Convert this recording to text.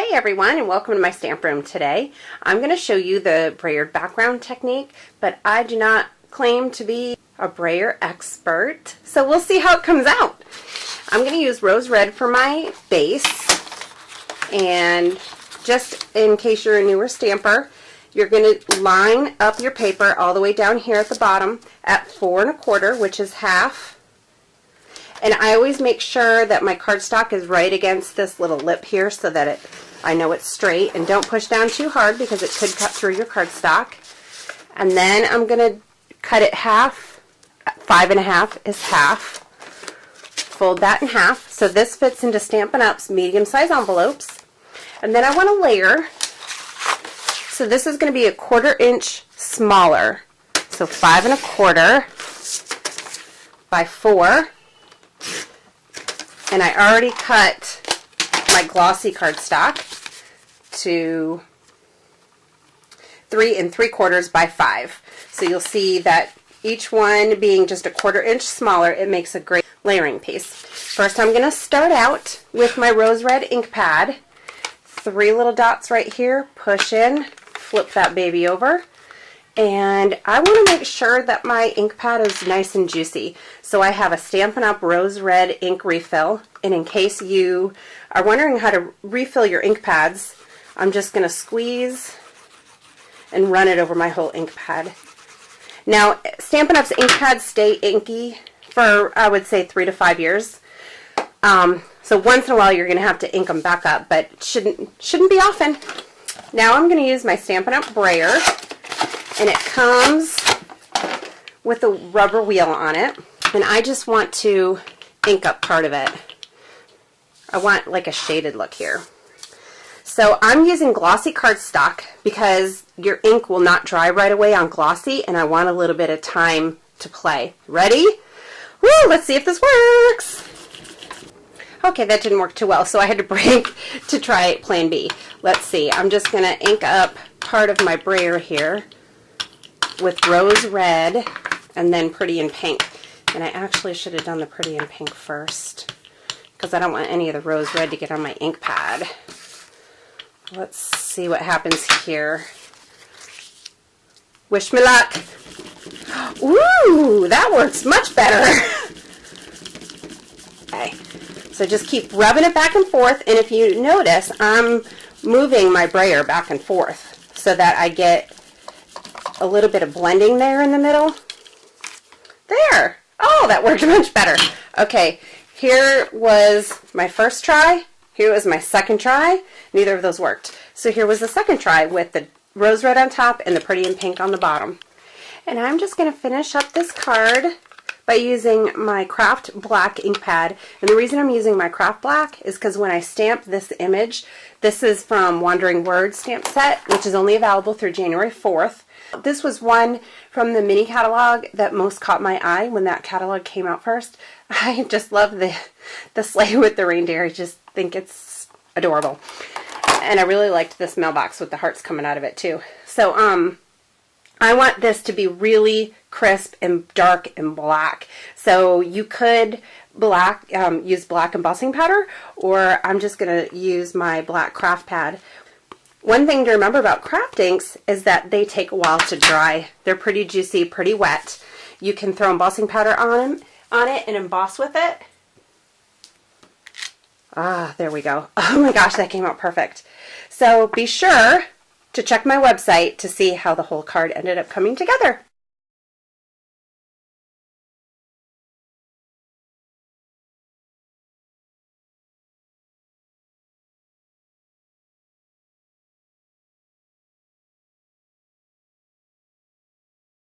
Hey everyone, and welcome to my stamp room today. I'm going to show you the brayered background technique, but I do not claim to be a brayer expert, so we'll see how it comes out. I'm going to use rose red for my base, and just in case you're a newer stamper, you're going to line up your paper all the way down here at the bottom at 4 1/4, which is half. And I always make sure that my cardstock is right against this little lip here so that I know it's straight, and don't push down too hard because it could cut through your cardstock. And then I'm going to cut it half. 5 1/2 is half. Fold that in half. So this fits into Stampin' Up's medium-size envelopes. And then I want to layer. So this is going to be 1/4 inch smaller. So 5 1/4 by 4. And I already cut my glossy cardstock to 3 3/4 by 5. So you'll see that each one being just 1/4 inch smaller, it makes a great layering piece. First I'm going to start out with my rose red ink pad. 3 little dots right here, push in, flip that baby over. And I want to make sure that my ink pad is nice and juicy. So I have a Stampin' Up! Rose Red ink refill. And in case you are wondering how to refill your ink pads, I'm just going to squeeze and run it over my whole ink pad. Now, Stampin' Up's ink pads stay inky for, I would say, 3 to 5 years. So once in a while you're going to have to ink them back up, but it shouldn't be often. Now I'm going to use my Stampin' Up! Brayer. And it comes with a rubber wheel on it. And I just want to ink up part of it. I want like a shaded look here. So I'm using glossy cardstock because your ink will not dry right away on glossy, and I want a little bit of time to play. Ready? Woo! Let's see if this works. Okay, that didn't work too well, so I had to break to try plan B. Let's see. I'm just going to ink up part of my brayer here with rose red and then pretty in pink. And I actually should have done the pretty in pink first because I don't want any of the rose red to get on my ink pad. Let's see what happens here. Wish me luck. Ooh, that works much better. Okay, so just keep rubbing it back and forth, and if you notice, I'm moving my brayer back and forth so that I get a little bit of blending there in the middle. There! Oh, that worked much better. Okay, here was my first try. Here was my second try. Neither of those worked. So here was the second try with the rose red on top and the pretty in pink on the bottom. And I'm just going to finish up this card by using my craft black ink pad. And the reason I'm using my craft black is because when I stamp this image, this is from Wandering Words stamp set, which is only available through January 4th. This was one from the mini catalog that most caught my eye when that catalog came out first. I just love the sleigh with the reindeer. I just think it's adorable. And I really liked this mailbox with the hearts coming out of it too. So I want this to be really crisp and dark and black. So you could use black embossing powder, or I'm just going to use my black craft pad. One thing to remember about craft inks is that they take a while to dry. They're pretty juicy, pretty wet. You can throw embossing powder on it and emboss with it. Ah, there we go. Oh my gosh, that came out perfect. So be sure to check my website to see how the whole card ended up coming together.